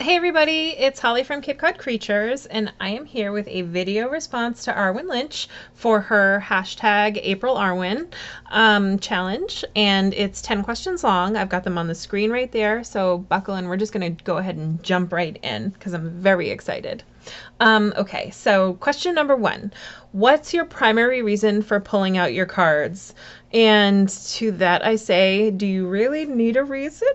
Hey everybody, it's Holly from Cape Cod Creatures, and I am here with a video response to Arwen Lynch for her hashtag April Arwen challenge, and it's 10 questions long. I've got them on the screen right there, so buckle in. We're just going to go ahead and jump right in because I'm very excited. Okay, so question number 1. What's your primary reason for pulling out your cards? And to that I say, do you really need a reason?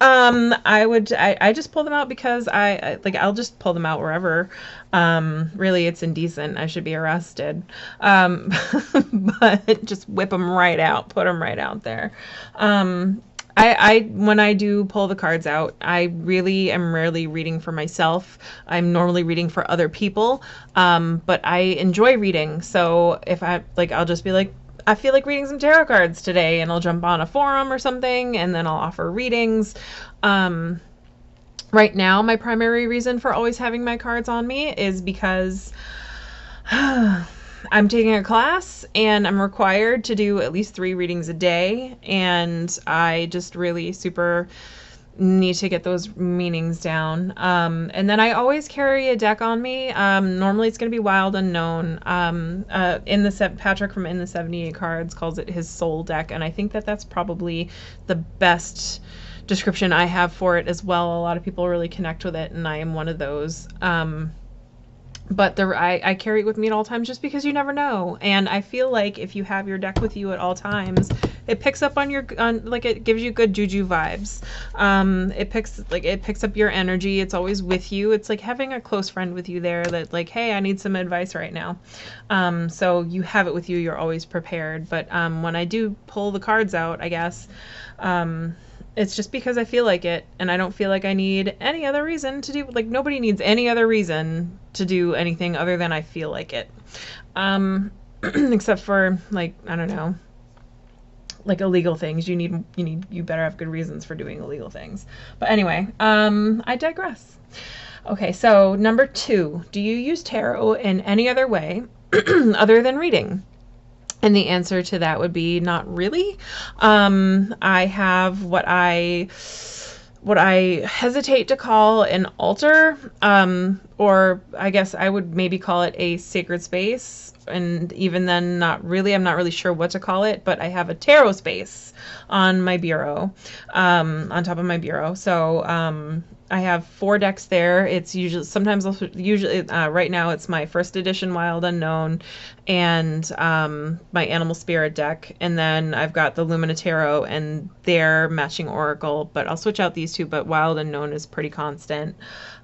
I just pull them out because I'll just pull them out wherever. Really, it's indecent. I should be arrested. But just whip them right out, put them right out there. When I do pull the cards out, I really am rarely reading for myself. I'm normally reading for other people. But I enjoy reading. So if I'll just be like, I feel like reading some tarot cards today, and I'll jump on a forum or something, and then I'll offer readings. Right now, my primary reason for always having my cards on me is because I'm taking a class and I'm required to do at least 3 readings a day, and I just really super need to get those meanings down. And then I always carry a deck on me. Normally it's going to be Wild Unknown. Patrick from In the 78 Cards calls it his soul deck, and I think that that's probably the best description I have for it as well. A lot of people really connect with it, and I am one of those. But I carry it with me at all times just because you never know. And I feel like if you have your deck with you at all times, it picks up on it gives you good juju vibes. It picks up your energy. It's always with you. It's like having a close friend with you there that like, hey, I need some advice right now. So you have it with you. You're always prepared. But when I do pull the cards out, I guess, it's just because I feel like it, and I don't feel like I need any other reason to do, nobody needs any other reason to do anything other than I feel like it. Except for, I don't know, illegal things. You better have good reasons for doing illegal things. But anyway, I digress. Okay, so number 2, do you use tarot in any other way other than reading? And the answer to that would be not really. I have what I hesitate to call an altar, or I guess I would maybe call it a sacred space. And even then, not really. I'm not really sure what to call it, but I have a tarot space on my bureau, on top of my bureau. So, I have 4 decks there. It's usually right now it's my first edition Wild Unknown and my Animal Spirit deck, and then I've got the Lumina Tarot and their matching Oracle, but I'll switch out these 2, but Wild Unknown is pretty constant.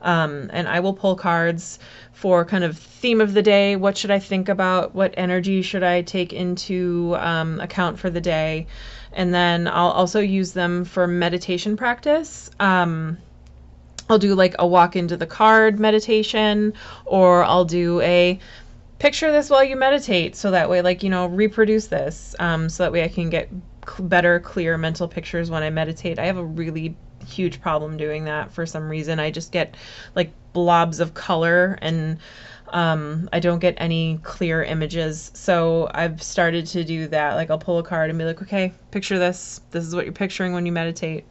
And I will pull cards for kind of theme of the day. What should I think about? What energy should I take into account for the day? And then I'll also use them for meditation practice. I'll do a walk into the card meditation, or I'll do a picture this while you meditate, so that way, reproduce this, so that way I can get better, clear mental pictures when I meditate. I have a really huge problem doing that for some reason. I just get blobs of color, and I don't get any clear images. So I've started to do that. I'll pull a card and be like, okay, picture this. This is what you're picturing when you meditate,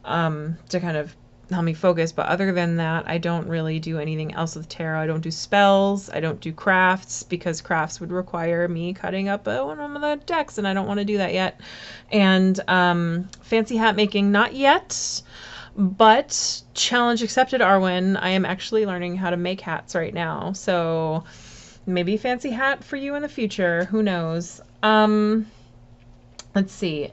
to kind of help me focus. But other than that, I don't really do anything else with tarot. I don't do spells. I don't do crafts, because crafts would require me cutting up one of the decks, and I don't want to do that yet. And fancy hat making, not yet, but challenge accepted, Arwen. I am actually learning how to make hats right now, so maybe fancy hat for you in the future. Who knows? Let's see.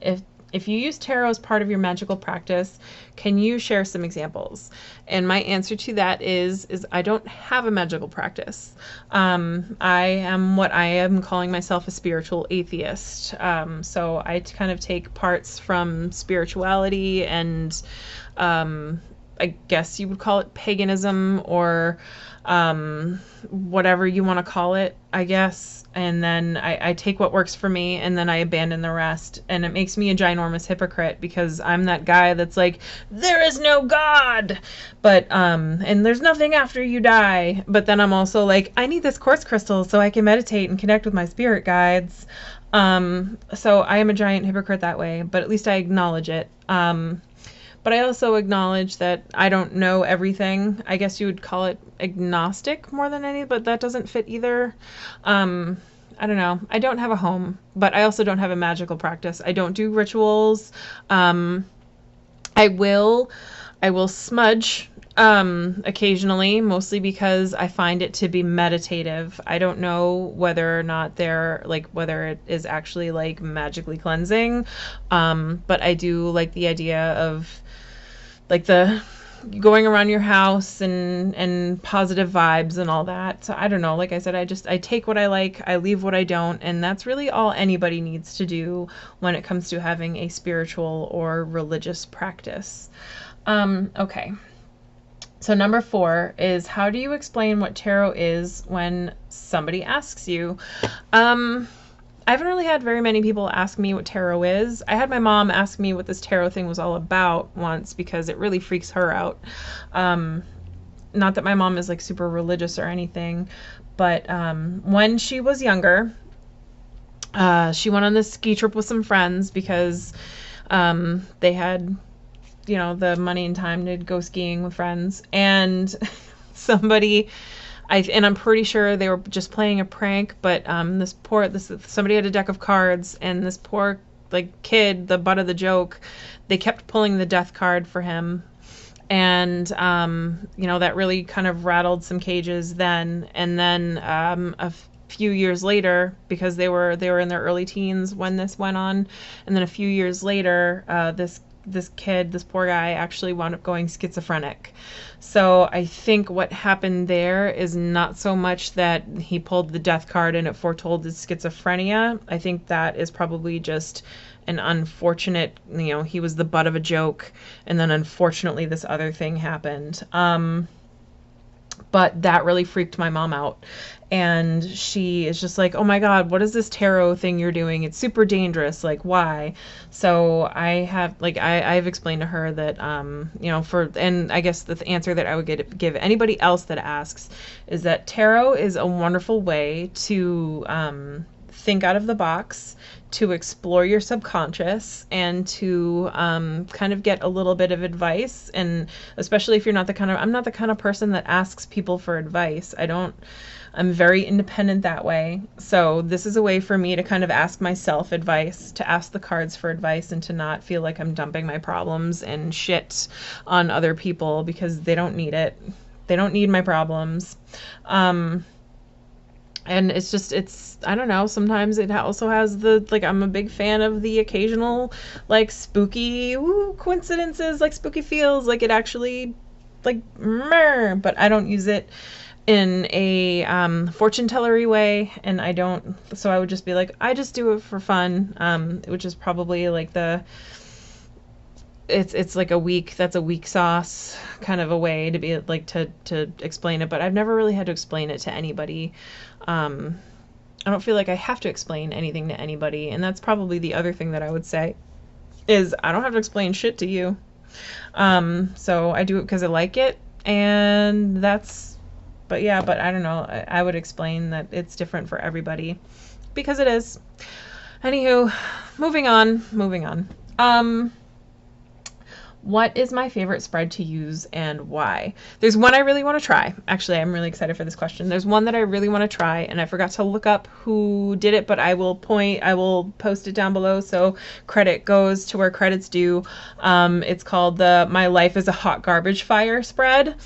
If you use tarot as part of your magical practice, can you share some examples? And my answer to that is I don't have a magical practice. I am what I am calling myself a spiritual atheist. So I kind of take parts from spirituality and I guess you would call it paganism, or whatever you want to call it, I guess. And then I take what works for me, and then I abandon the rest. And it makes me a ginormous hypocrite, because I'm that guy that's like, there is no God, but and there's nothing after you die. But then I'm also like, I need this quartz crystal so I can meditate and connect with my spirit guides. So I am a giant hypocrite that way, but at least I acknowledge it. But I also acknowledge that I don't know everything. I guess you would call it agnostic more than any, but that doesn't fit either. I don't know. I don't have a home, but I also don't have a magical practice. I don't do rituals. Um, I will I will smudge occasionally, mostly because I find it to be meditative. I don't know whether or not they're like whether it is actually like magically cleansing, but I do like the idea of like the going around your house and positive vibes and all that. So I don't know. Like I said, I take what I like, I leave what I don't, and that's really all anybody needs to do when it comes to having a spiritual or religious practice. Okay. So number 4 is, how do you explain what tarot is when somebody asks you? I haven't really had very many people ask me what tarot is. I had my mom ask me what this tarot thing was all about once because it really freaks her out. Not that my mom is like super religious or anything, but when she was younger, she went on this ski trip with some friends because they had, you know, the money and time to go skiing with friends, and somebody, and I'm pretty sure they were just playing a prank, but somebody had a deck of cards, and this poor like kid, the butt of the joke, they kept pulling the death card for him, and you know, that really kind of rattled some cages then. And then a few years later, because they were in their early teens when this went on, and then a few years later, this kid, this poor guy, actually wound up going schizophrenic. So I think what happened there is not so much that he pulled the death card and it foretold his schizophrenia. I think that is probably just an unfortunate, you know, he was the butt of a joke, and then unfortunately this other thing happened. But that really freaked my mom out. And she is just like, oh my God, what is this tarot thing you're doing? It's super dangerous. Like, why? So I've explained to her that, you know, and I guess the answer that I would give anybody else that asks is that tarot is a wonderful way to think out of the box, to explore your subconscious, and to kind of get a little bit of advice. And especially if I'm not the kind of person that asks people for advice. I'm very independent that way. So this is a way for me to kind of ask myself advice, to ask the cards for advice, and to not feel like I'm dumping my problems and shit on other people, because they don't need it. They don't need my problems. And I don't know, sometimes it also has I'm a big fan of the occasional, like, spooky coincidences, like spooky feels, like it actually, like, but I don't use it in a fortune tellery way, and so I would just be like, I just do it for fun, which is probably like it's like that's a weak sauce kind of a way to be like to explain it, but I've never really had to explain it to anybody. I don't feel like I have to explain anything to anybody, and that's probably the other thing that I would say is I don't have to explain shit to you. So I do it because I like it, and but I don't know. I would explain that it's different for everybody because it is. Anywho, moving on. What is my favorite spread to use and why? There's one I really want to try. Actually, I'm really excited for this question. There's one that I really want to try, and I forgot to look up who did it, but I will post it down below, so credit goes to where credit's due. It's called the My Life is a Hot Garbage Fire spread.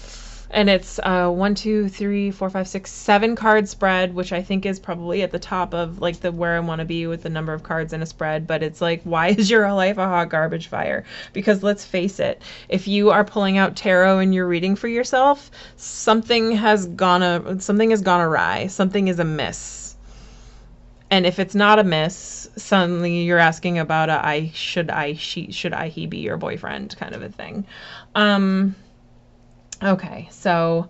And it's 1, 2, 3, 4, 5, 6, 7 card spread, which I think is probably at the top of like where I want to be with the number of cards in a spread. But it's like, why is your life a hot garbage fire? Because let's face it, if you are pulling out tarot and you're reading for yourself, something has gone awry. Something is amiss. And if it's not amiss, suddenly you're asking about should he be your boyfriend kind of a thing. Okay, so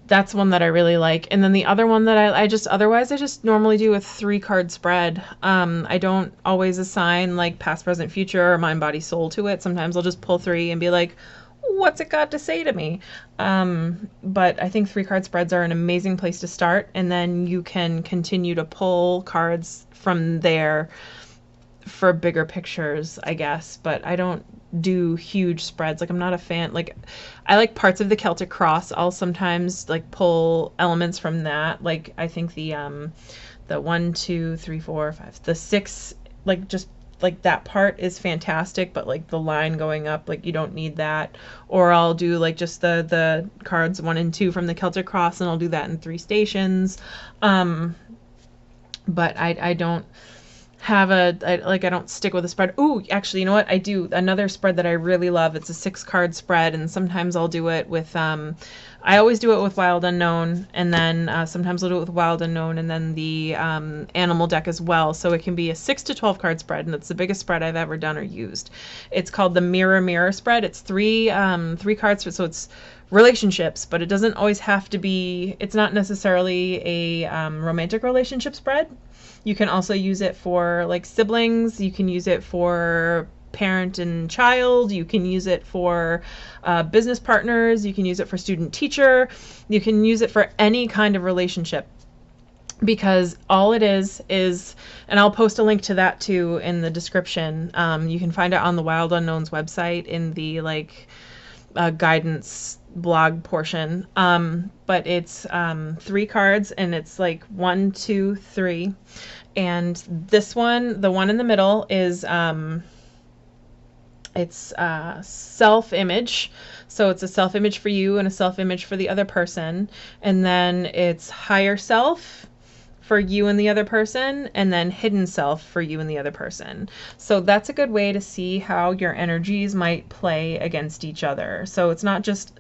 that's one that I really like. And then the other one that I just normally do a 3-card spread. I don't always assign like past, present, future, or mind, body, soul to it. Sometimes I'll just pull 3 and be like, what's it got to say to me? But I think 3-card spreads are an amazing place to start. And then you can continue to pull cards from there for bigger pictures, I guess. But I don't do huge spreads. Like I'm not a fan. Like I like parts of the Celtic Cross. I'll sometimes like pull elements from that. Like I think the 1, 2, 3, 4, 5, the 6, like just like that part is fantastic, but like the line going up, like you don't need that. Or I'll do like just the cards 1 and 2 from the Celtic Cross, and I'll do that in 3 stations. But I don't have I don't stick with a spread. Ooh, actually, you know what? I do another spread that I really love. It's a 6-card spread, and sometimes I'll do it with I always do it with Wild Unknown, and then sometimes I'll do it with Wild Unknown and then the Animal deck as well. So it can be a 6 to 12 card spread, and it's the biggest spread I've ever done or used. It's called the Mirror Mirror spread. It's three cards, so it's relationships, but it doesn't always have to be. It's not necessarily a romantic relationship spread. You can also use it for like siblings. You can use it for parent and child. You can use it for business partners. You can use it for student teacher. You can use it for any kind of relationship, because all it is, and I'll post a link to that too in the description. You can find it on the Wild Unknowns website in the like guidance blog portion. But it's 3 cards, and it's like 1, 2, 3. And this one, the one in the middle, is it's self-image. So it's a self-image for you and a self-image for the other person. And then it's higher self for you and the other person, and then hidden self for you and the other person. So that's a good way to see how your energies might play against each other. So it's not just,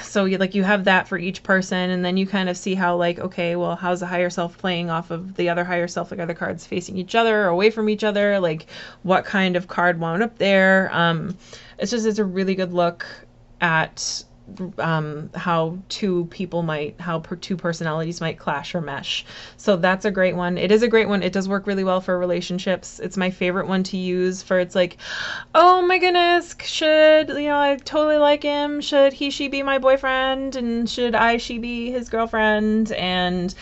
so you have that for each person, and then you kind of see how, like, okay, well, how's the higher self playing off of the other higher self, like, are the cards facing each other or away from each other, like what kind of card wound up there. It's a really good look at how two personalities might clash or mesh. So that's a great one. It is a great one. It does work really well for relationships. It's my favorite one to use for, it's like, oh my goodness, should, I totally like him, should he, she be my boyfriend, and should she be his girlfriend? And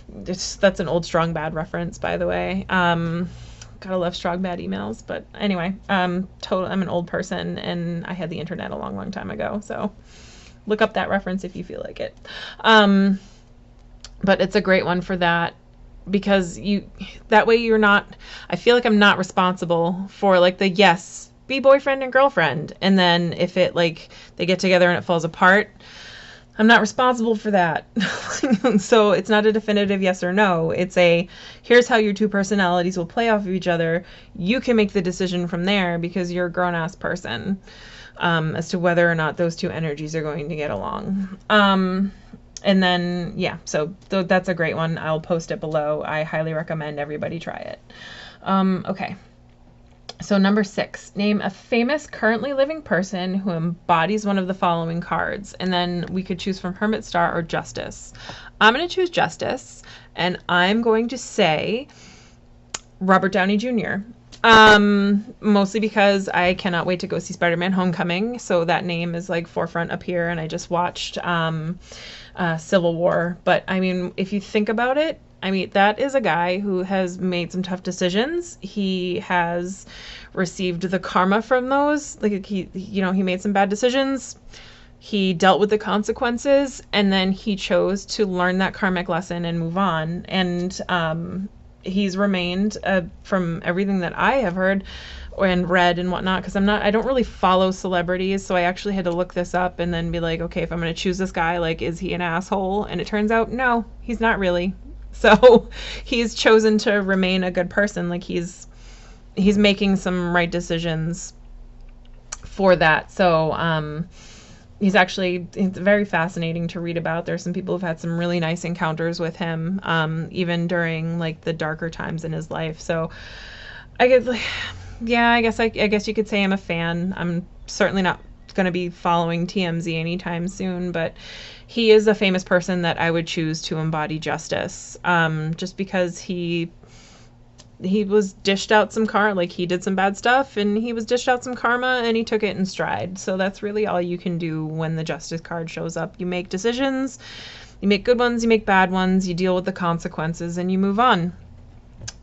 that's an old Strong Bad reference, by the way. Gotta love Strong Bad emails. But anyway, I'm an old person, and I had the internet a long, long time ago, so look up that reference if you feel like it. But it's a great one for that, because that way you're not, I feel like I'm not responsible for like the yes, be boyfriend and girlfriend, and then if it like they get together and it falls apart, I'm not responsible for that. So it's not a definitive yes or no. It's here's how your two personalities will play off of each other. You can make the decision from there, because you're a grown-ass person, as to whether or not those two energies are going to get along. And then, yeah, so that's a great one. I'll post it below. I highly recommend everybody try it. Okay. So number 6, name a famous currently living person who embodies one of the following cards. And then we could choose from Hermit Star or Justice. I'm going to choose Justice, and I'm going to say Robert Downey Jr. Mostly because I cannot wait to go see Spider-Man Homecoming. So that name is like forefront up here, and I just watched Civil War. But I mean, if you think about it, I mean, that is a guy who has made some tough decisions. He has received the karma from those. Like he made some bad decisions. He dealt with the consequences, and then he chose to learn that karmic lesson and move on. And he's remained, from everything that I have heard and read and whatnot, because I don't really follow celebrities, so I actually had to look this up and then be like, okay, if I'm going to choose this guy, like, is he an asshole? And it turns out, no, he's not really. So he's chosen to remain a good person. Like he's making some right decisions for that. So it's very fascinating to read about. There's some people who've had some really nice encounters with him, even during like the darker times in his life. So I guess you could say I'm a fan. I'm certainly not going to be following TMZ anytime soon, but he is a famous person that I would choose to embody justice, just because he was dished out some karma. Like he did some bad stuff, and he was dished out some karma, and he took it in stride. So that's really all you can do when the justice card shows up. You make decisions, you make good ones, you make bad ones, you deal with the consequences, and you move on.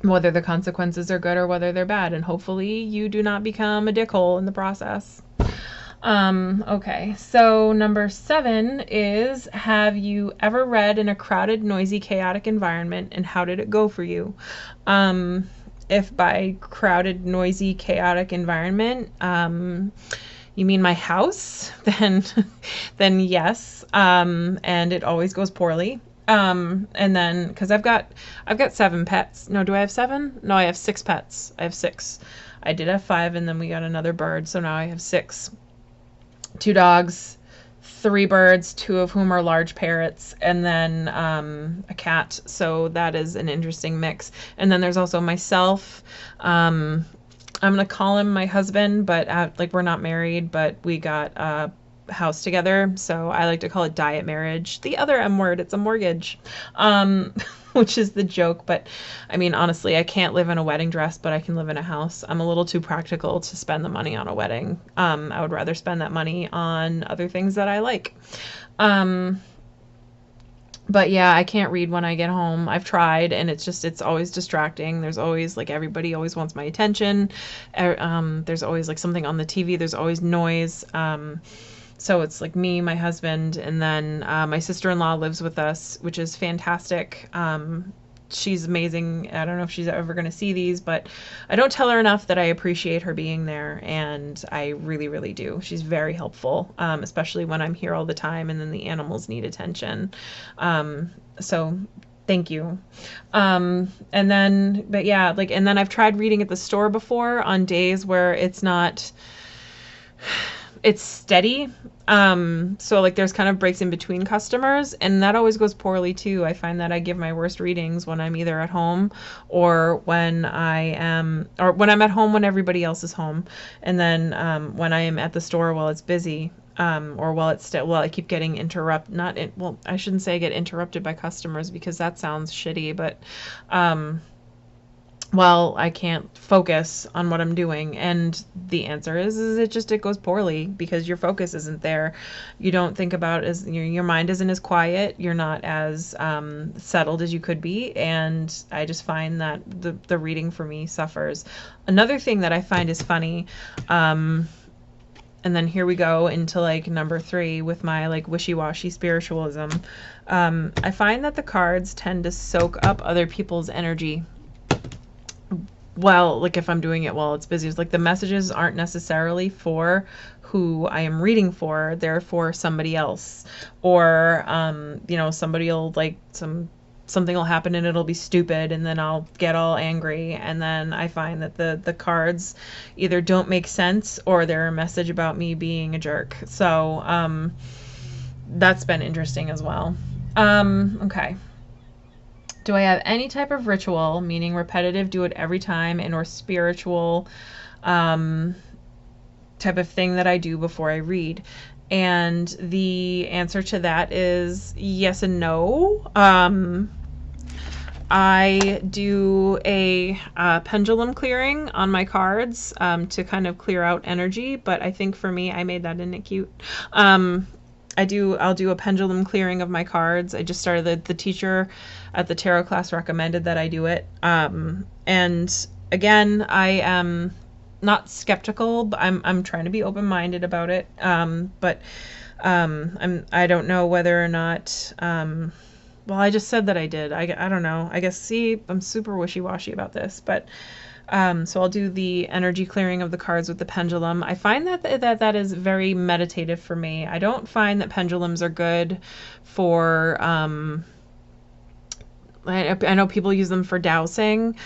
whether the consequences are good or whether they're bad. And hopefully you do not become a dickhole in the process. Okay, so number 7 is, have you ever read in a crowded, noisy, chaotic environment, and how did it go for you? If by crowded, noisy, chaotic environment, you mean my house, then yes, and it always goes poorly. And then, because I've got 7 pets. No, do I have 7? No, I have 6 pets. I have 6. I did have 5, and then we got another bird, so now I have 6. 2 dogs, 3 birds, 2 of whom are large parrots, and then a cat. So that is an interesting mix. And then there's also myself. I'm gonna call him my husband, but like, we're not married, but we got a house together, so I like to call it diet marriage. The other M word, it's a mortgage, which is the joke. But I mean, honestly, I can't live in a wedding dress, but I can live in a house. I'm a little too practical to spend the money on a wedding. I would rather spend that money on other things that I like. But yeah, I can't read when I get home. I've tried, and it's always distracting. There's always, like, everybody always wants my attention. There's always, like, something on the TV. There's always noise. So it's like me, my husband, and then my sister-in-law lives with us, which is fantastic. She's amazing. I don't know if she's ever going to see these, but I don't tell her enough that I appreciate her being there, and I really, really do. She's very helpful, especially when I'm here all the time and then the animals need attention. So thank you. And then, but yeah, like, and then I've tried reading at the store before on days where it's steady. So like, there's kind of breaks in between customers, and that always goes poorly too. I find that I give my worst readings when I'm either at home or when I'm at home when everybody else is home. And then when I am at the store while it's busy, or while I keep getting I shouldn't say I get interrupted by customers, because that sounds shitty, but well, I can't focus on what I'm doing. And the answer is it goes poorly because your focus isn't there. You don't think about your mind isn't as quiet. You're not as settled as you could be. And I just find that the reading for me suffers. Another thing that I find is funny, and then here we go into like number 3 with my like wishy-washy spiritualism. I find that the cards tend to soak up other people's energy. Well, like, if I'm doing it while it's busy, it's like the messages aren't necessarily for who I am reading for. They're for somebody else. Or, somebody will like something will happen and it'll be stupid, and then I'll get all angry. And then I find that the cards either don't make sense or they're a message about me being a jerk. So, that's been interesting as well. Okay. Do I have any type of ritual, meaning repetitive, do it every time, and or spiritual type of thing that I do before I read? And the answer to that is yes and no. I do a pendulum clearing on my cards to kind of clear out energy, but I think for me, I made that, isn't it cute? I'll do a pendulum clearing of my cards. I just started, the teacher at the tarot class recommended that I do it. And again, I am not skeptical, but I'm trying to be open-minded about it. I don't know whether or not, well, I just said that I did. I don't know. I guess, see, I'm super wishy-washy about this, but so I'll do the energy clearing of the cards with the pendulum. I find that is very meditative for me. I don't find that pendulums are good for, I know people use them for dowsing,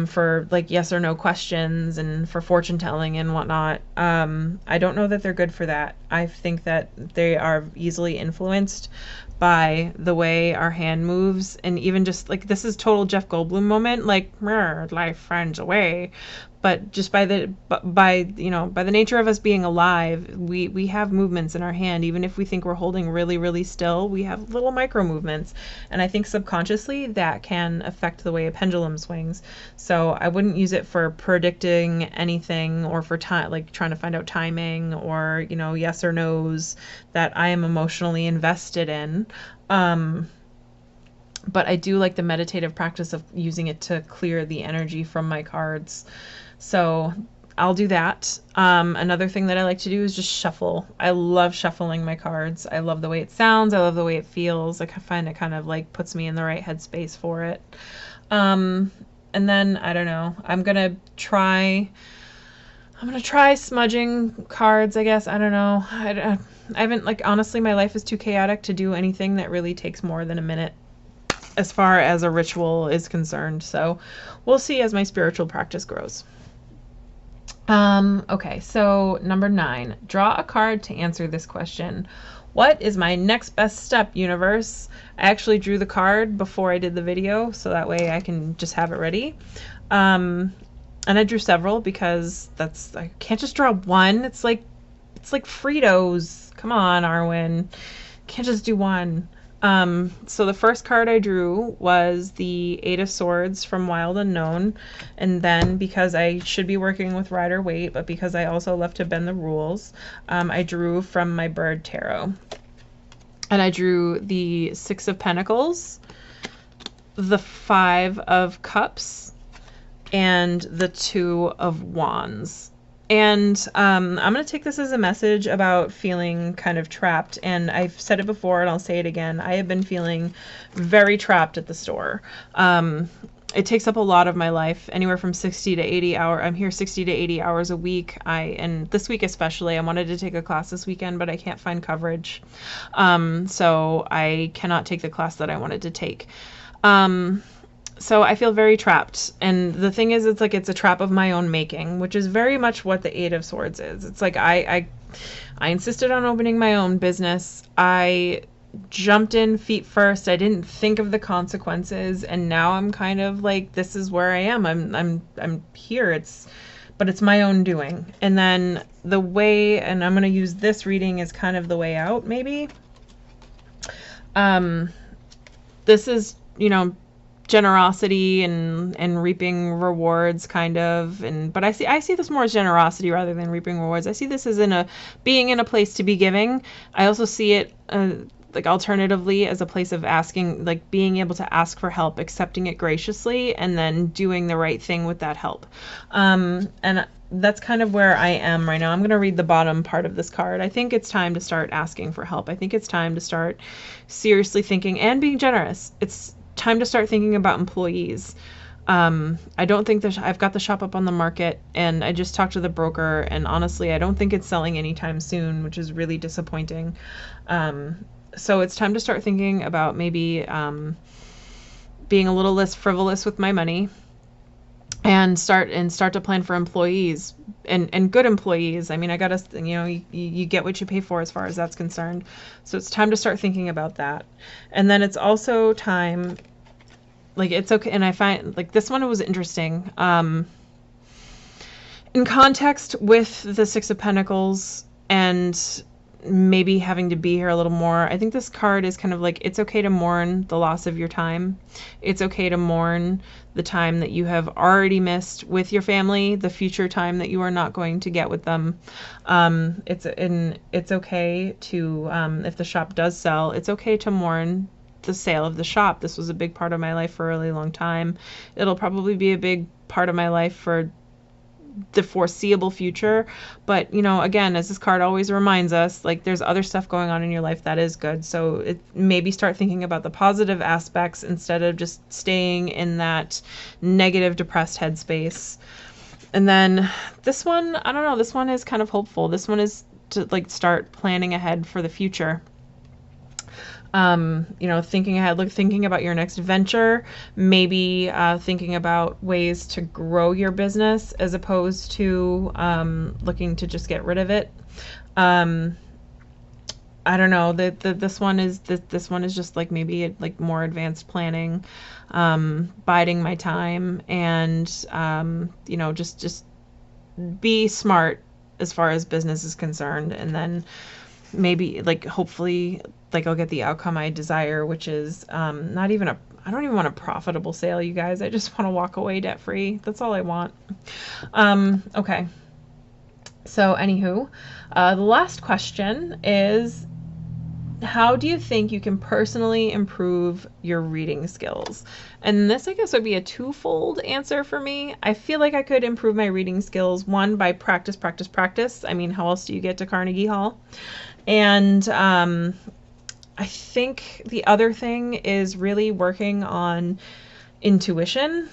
for like yes or no questions and for fortune telling and whatnot. I don't know that they're good for that. I think that they are easily influenced by the way our hand moves, and even just like, this is total Jeff Goldblum moment, like life finds a way. But just by the nature of us being alive, we have movements in our hand. Even if we think we're holding really, really still, we have little micro movements. And I think subconsciously that can affect the way a pendulum swings. So I wouldn't use it for predicting anything, or for time, like trying to find out timing, or, yes or no's that I am emotionally invested in. but I do like the meditative practice of using it to clear the energy from my cards. So I'll do that. Another thing that I like to do is just shuffle. I love shuffling my cards. I love the way it sounds. I love the way it feels. I find it kind of like puts me in the right headspace for it. And then I don't know. I'm gonna try smudging cards, I guess. I don't know. I haven't, like, honestly, my life is too chaotic to do anything that really takes more than a minute as far as a ritual is concerned. So we'll see as my spiritual practice grows. Okay, so number 9, draw a card to answer this question. What is my next best step, universe? I actually drew the card before I did the video, so that way I can just have it ready. And I drew several because I can't just draw one. It's like Fritos. Come on, Arwen. Can't just do one. So the first card I drew was the 8 of Swords from Wild Unknown. And then, because I should be working with Rider Waite, but because I also love to bend the rules, I drew from my Bird Tarot. And I drew the 6 of Pentacles, the 5 of Cups, and the 2 of Wands. And I'm going to take this as a message about feeling kind of trapped. And I've said it before, and I'll say it again. I have been feeling very trapped at the store. It takes up a lot of my life, anywhere from 60 to 80 hours. I'm here 60 to 80 hours a week. And this week especially, I wanted to take a class this weekend, but I can't find coverage. So I cannot take the class that I wanted to take. So I feel very trapped. And the thing is, it's like it's a trap of my own making, which is very much what the 8 of Swords is. It's like I insisted on opening my own business. I jumped in feet first. I didn't think of the consequences, and now I'm kind of like, this is where I am. I'm here. But it's my own doing. And then the way, and I'm going to use this reading as kind of the way out, maybe. This is, generosity and reaping rewards, kind of, but I see this more as generosity rather than reaping rewards. I see this as being in a place to be giving. I also see it like alternatively as a place of asking, like being able to ask for help, accepting it graciously, and then doing the right thing with that help. And that's kind of where I am right now. I'm going to read the bottom part of this card. I think it's time to start asking for help. I think it's time to start seriously thinking and being generous. It's time to start thinking about employees. I don't think I've got the shop up on the market, and I just talked to the broker, and honestly, I don't think it's selling anytime soon, which is really disappointing. So it's time to start thinking about maybe being a little less frivolous with my money, and start to plan for employees and good employees. I mean, I gotta, you get what you pay for as far as that's concerned. So it's time to start thinking about that. And then it's also time, like, it's okay. And I find, like, this one was interesting. In context with the 6 of Pentacles and maybe having to be here a little more, I think this card is kind of like, it's okay to mourn the loss of your time. It's okay to mourn the time that you have already missed with your family, the future time that you are not going to get with them. It's okay to, if the shop does sell, it's okay to mourn the sale of the shop. This was a big part of my life for a really long time. It'll probably be a big part of my life for the foreseeable future, but again, as this card always reminds us, like, there's other stuff going on in your life that is good. So maybe start thinking about the positive aspects instead of just staying in that negative, depressed headspace. And then this one, I don't know, this one is kind of hopeful. This one is to, like, start planning ahead for the future. Thinking ahead, thinking about your next venture, maybe thinking about ways to grow your business as opposed to looking to just get rid of it. I don't know. This one is just like maybe like more advanced planning, biding my time, and just be smart as far as business is concerned, and then maybe, like, hopefully, like, I'll get the outcome I desire, which is I don't even want a profitable sale, you guys. I just want to walk away debt free. That's all I want. Okay. So anywho, the last question is, how do you think you can personally improve your reading skills? And this, I guess, would be a twofold answer for me. I feel like I could improve my reading skills, one, by practice, practice, practice. I mean, how else do you get to Carnegie Hall? And I think the other thing is really working on intuition.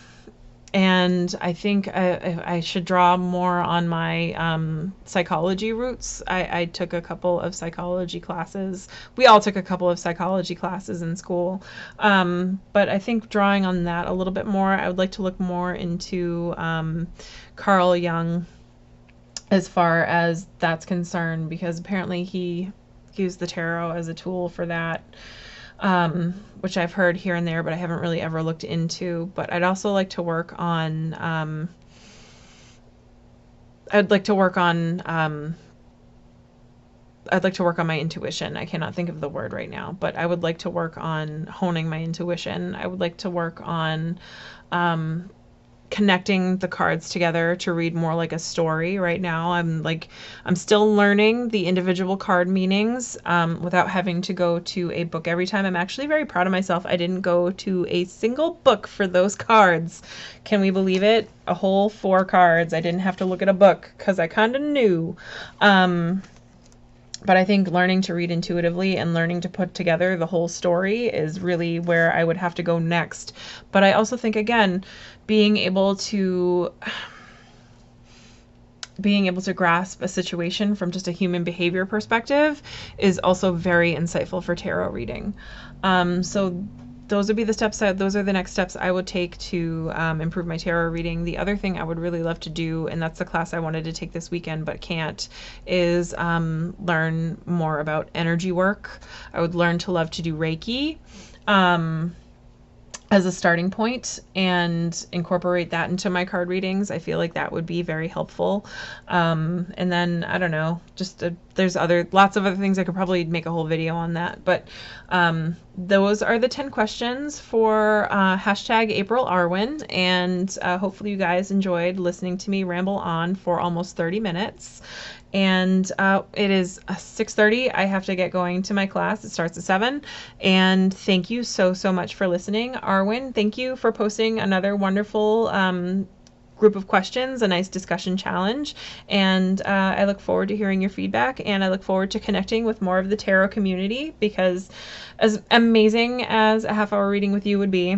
And I think I should draw more on my psychology roots. I took a couple of psychology classes. We all took a couple of psychology classes in school. But I think drawing on that a little bit more, I would like to look more into Carl Jung as far as that's concerned, because apparently he used the tarot as a tool for that. Which I've heard here and there, but I haven't really ever looked into. But I'd also like to work on, I'd like to work on my intuition. I cannot think of the word right now, but I would like to work on honing my intuition. I would like to work on connecting the cards together to read more like a story. Right now I'm still learning the individual card meanings without having to go to a book every time. I'm actually very proud of myself. I didn't go to a single book for those cards. Can we believe it? A whole 4 cards. I didn't have to look at a book because I kind of knew. But I think learning to read intuitively and learning to put together the whole story is really where I would have to go next. But I also think, again, being able to grasp a situation from just a human behavior perspective is also very insightful for tarot reading. So those would be the steps those are the next steps I would take to improve my tarot reading. The other thing I would really love to do, and that's the class I wanted to take this weekend but can't, is learn more about energy work. I would learn to love to do Reiki as a starting point and incorporate that into my card readings. I feel like that would be very helpful. And then, I don't know, just there's lots of other things. I could probably make a whole video on that. But those are the 10 questions for hashtag April Arwen. And hopefully you guys enjoyed listening to me ramble on for almost 30 minutes. And it is 6:30. I have to get going to my class. It starts at 7. And thank you so much for listening. Arwen, thank you for posting another wonderful group of questions, a nice discussion challenge. And I look forward to hearing your feedback, and I look forward to connecting with more of the tarot community, because as amazing as a half-hour reading with you would be,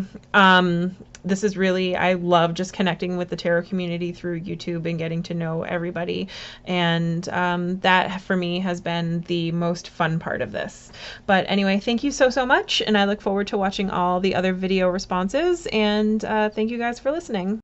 this is really, I love just connecting with the tarot community through YouTube and getting to know everybody. And that for me has been the most fun part of this. But anyway, thank you so much. And I look forward to watching all the other video responses. And thank you guys for listening.